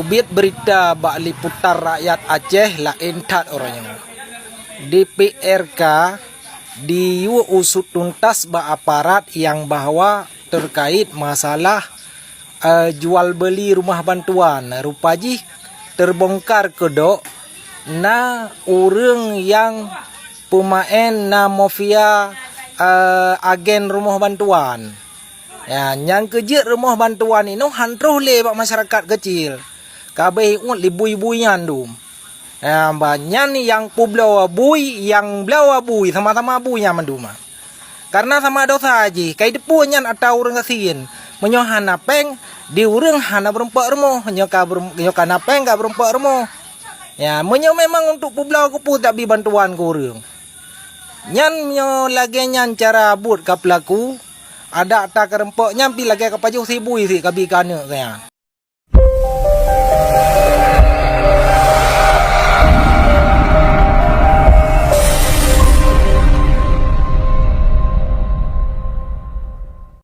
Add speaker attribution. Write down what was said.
Speaker 1: Subit berita bak liputan rakyat Aceh la entat orangnya. DPRK diusut tuntas bak aparat yang bahwa terkait masalah jual beli rumah bantuan. Rupaji terbongkar kedok na orang yang pemain na mafia agen rumah bantuan. Ya, yang kerja rumah bantuan ini hantruh le bak masyarakat kecil. Kabeh un libui-buian dum. Ya, banyak ni yang publawa bui, yang blawa bui sama-sama buinya menduma. Karena sama dosa aji, kai depunyan atau orang kasin. Menyohan napeng di urang hana berempat remo, nyoka napeng ka berempat remo. Ya, menyo memang untuk publawa kupu tak bi bantuan ku urang. Nyan nyo lagi nyan cara buat ka pelaku, ada tak kerempok nyampi lagi ka paju si bui si kabi kana kaya.